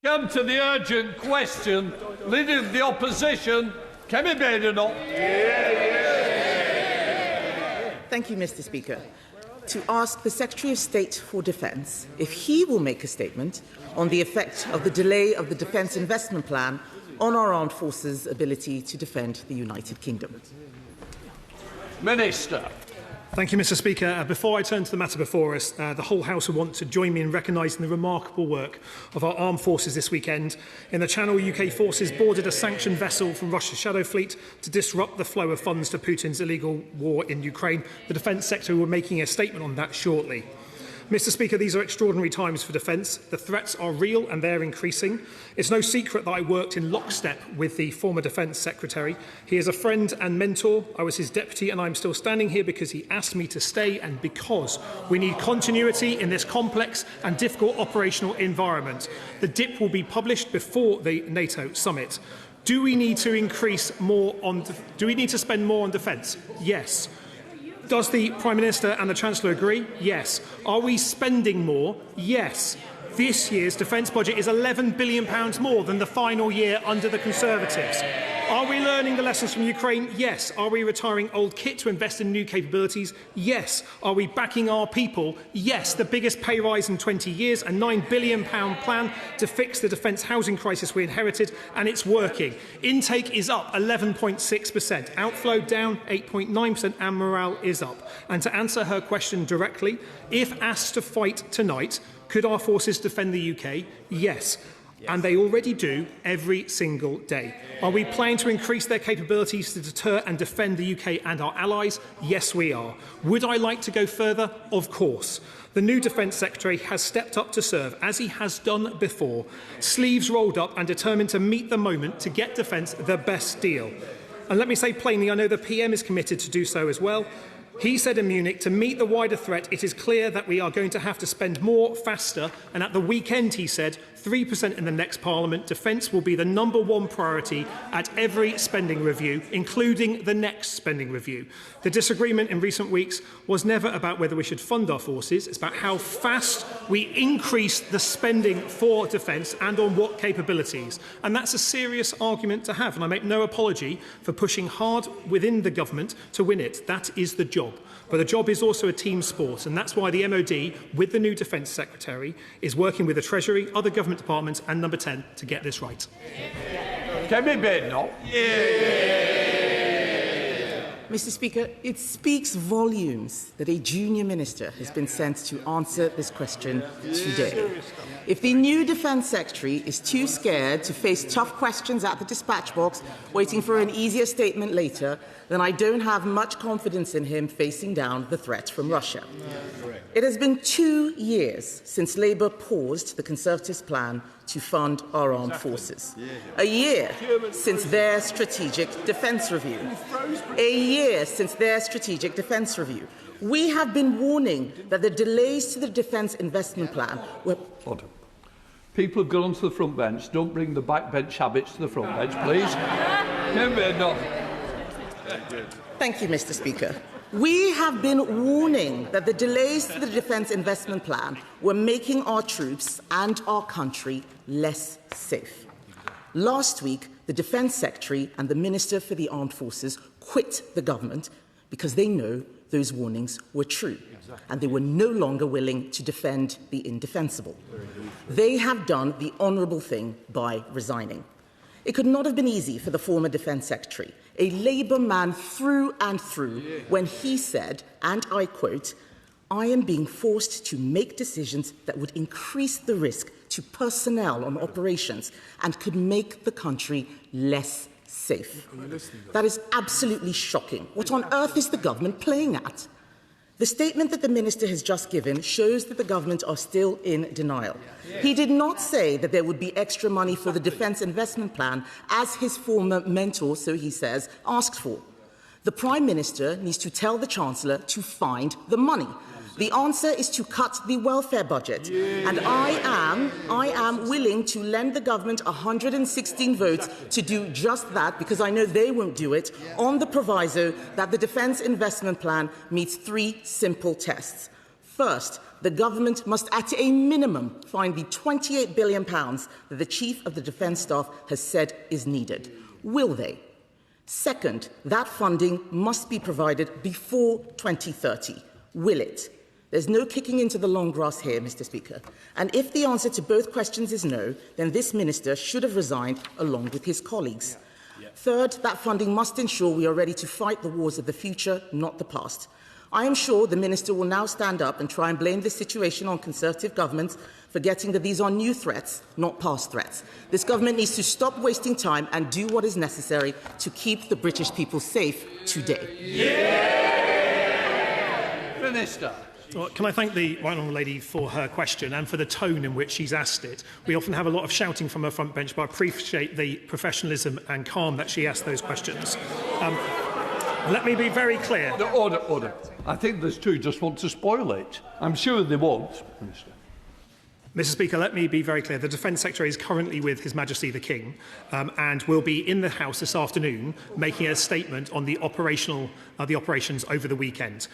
Come to the urgent question. Leader of the Opposition, Kemi Badenoch. Thank you, Mr. Speaker. To ask the Secretary of State for Defence if he will make a statement on the effect of the delay of the Defence Investment Plan on our armed forces' ability to defend the United Kingdom. Minister. Thank you, Mr. Speaker. Before I turn to the matter before us, the whole House will want to join me in recognising the remarkable work of our armed forces this weekend. In the Channel, UK forces boarded a sanctioned vessel from Russia's Shadow Fleet to disrupt the flow of funds to Putin's illegal war in Ukraine. The Defence Secretary will be making a statement on that shortly. Mr. Speaker, these are extraordinary times for defence. The threats are real and they're increasing. It's no secret that I worked in lockstep with the former Defence Secretary. He is a friend and mentor. I was his deputy and I'm still standing here because he asked me to stay and because we need continuity in this complex and difficult operational environment. The DIP will be published before the NATO summit. Do we need to spend more on defence? Yes. Does the Prime Minister and the Chancellor agree? Yes. Are we spending more? Yes. This year's defence budget is £11 billion more than the final year under the Conservatives. Are we learning the lessons from Ukraine? Yes. Are we retiring old kit to invest in new capabilities? Yes. Are we backing our people? Yes. The biggest pay rise in 20 years, a £9 billion plan to fix the defence housing crisis we inherited, and it's working. Intake is up 11.6%, outflow down 8.9%, and morale is up. And to answer her question directly, if asked to fight tonight, could our forces defend the UK? Yes. And they already do every single day. Are we planning to increase their capabilities to deter and defend the UK and our allies? Yes, we are. Would I like to go further? Of course. The new Defence Secretary has stepped up to serve, as he has done before, sleeves rolled up and determined to meet the moment to get defence the best deal. And let me say plainly, I know the PM is committed to do so as well. He said in Munich, to meet the wider threat, it is clear that we are going to have to spend more faster. And at the weekend, he said, 3% in the next Parliament. Defence will be the #1 priority at every spending review, including the next spending review. The disagreement in recent weeks was never about whether we should fund our forces. It's about how fast we increase the spending for defence and on what capabilities. And that's a serious argument to have. And I make no apology for pushing hard within the government to win it. That is the job. But the job is also a team sport, and that's why the MOD, with the new Defence Secretary, is working with the Treasury, other government departments and Number 10 to get this right. Kemi Badenoch. Mr. Speaker, it speaks volumes that a junior minister has been sent to answer this question today. If the new Defence Secretary is too scared to face tough questions at the dispatch box, waiting for an easier statement later, then I don't have much confidence in him facing down the threat from Russia. It has been 2 years since Labour paused the Conservatives' plan to fund our armed forces. A year since their strategic defence review. A year since their strategic defence review. We have been warning that the delays to the Defence Investment Plan were... Order. People have gone to the front bench. Don't bring the backbench habits to the front bench, please. Thank you, Mr. Speaker. We have been warning that the delays to the Defence Investment Plan were making our troops and our country less safe. Last week, the Defence Secretary and the Minister for the Armed Forces quit the government because they know those warnings were true, and they were no longer willing to defend the indefensible. They have done the honourable thing by resigning. It could not have been easy for the former Defence Secretary, a Labour man through and through, when he said, and I quote, "I am being forced to make decisions that would increase the risk to personnel on operations and could make the country less safe." That is absolutely shocking. What on earth is the government playing at? The statement that the Minister has just given shows that the government are still in denial. He did not say that there would be extra money for the Defence Investment Plan, as his former mentor, so he says, asked for. The Prime Minister needs to tell the Chancellor to find the money. The answer is to cut the welfare budget. And I am willing to lend the government 116 votes to do just that, because I know they won't do it, on the proviso that the Defence Investment Plan meets 3 simple tests. First, the government must at a minimum find the £28 billion that the Chief of the Defence Staff has said is needed. Will they? Second, that funding must be provided before 2030. Will it? There's no kicking into the long grass here, Mr. Speaker. And if the answer to both questions is no, then this minister should have resigned along with his colleagues. Third, that funding must ensure we are ready to fight the wars of the future, not the past. I am sure the minister will now stand up and try and blame this situation on Conservative governments, forgetting that these are new threats, not past threats. This government needs to stop wasting time and do what is necessary to keep the British people safe today. Minister. Well, can I thank the right honourable lady for her question and for the tone in which she's asked it. We often have a lot of shouting from her front bench, but I appreciate the professionalism and calm that she asked those questions. Let me be very clear. No, order. I think there's two just want to spoil it. I'm sure they won't, Minister. Mr. Speaker, let me be very clear. The Defence Secretary is currently with His Majesty the King and will be in the House this afternoon making a statement on the operations over the weekend.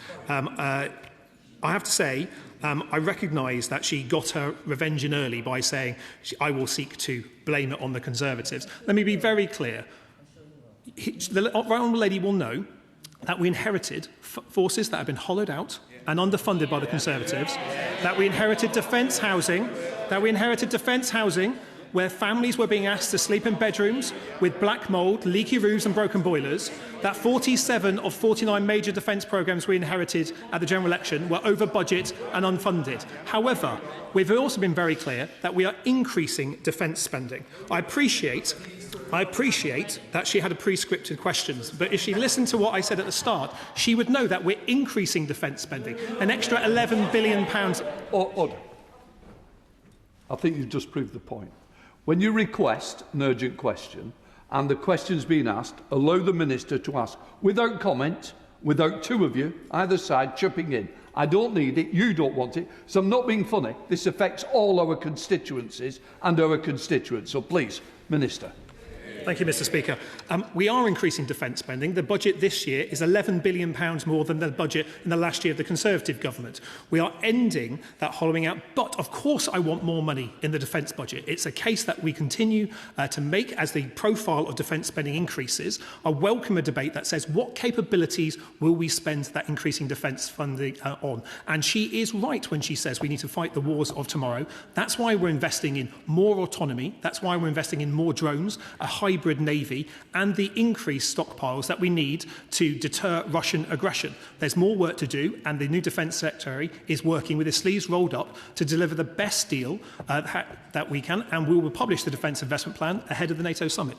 I have to say, I recognise that she got her revenge in early by saying, I will seek to blame it on the Conservatives. Let me be very clear. The honourable lady will know that we inherited forces that have been hollowed out and underfunded by the Conservatives, that we inherited defence housing, where families were being asked to sleep in bedrooms with black mould, leaky roofs and broken boilers, that 47 of 49 major defence programmes we inherited at the general election were over budget and unfunded. However, we've also been very clear that we are increasing defence spending. I appreciate that she had a pre-scripted questions, but if she listened to what I said at the start, she would know that we're increasing defence spending, an extra £11 billion. Order. I think you've just proved the point. When you request an urgent question and the question's been asked, allow the Minister to ask without comment, without two of you, either side, chipping in. I don't need it, you don't want it, so I'm not being funny. This affects all our constituencies and our constituents, so please, Minister. Thank you, Mr. Speaker. We are increasing defence spending. The budget this year is £11 billion more than the budget in the last year of the Conservative government. We are ending that hollowing out, but of course I want more money in the defence budget. It's a case that we continue to make as the profile of defence spending increases. I welcome a debate that says what capabilities will we spend that increasing defence funding on. And she is right when she says we need to fight the wars of tomorrow. That's why we're investing in more autonomy. That's why we're investing in more drones, a hybrid navy and the increased stockpiles that we need to deter Russian aggression. There's more work to do and the new Defence Secretary is working with his sleeves rolled up to deliver the best deal that we can, and we will publish the Defence Investment Plan ahead of the NATO summit.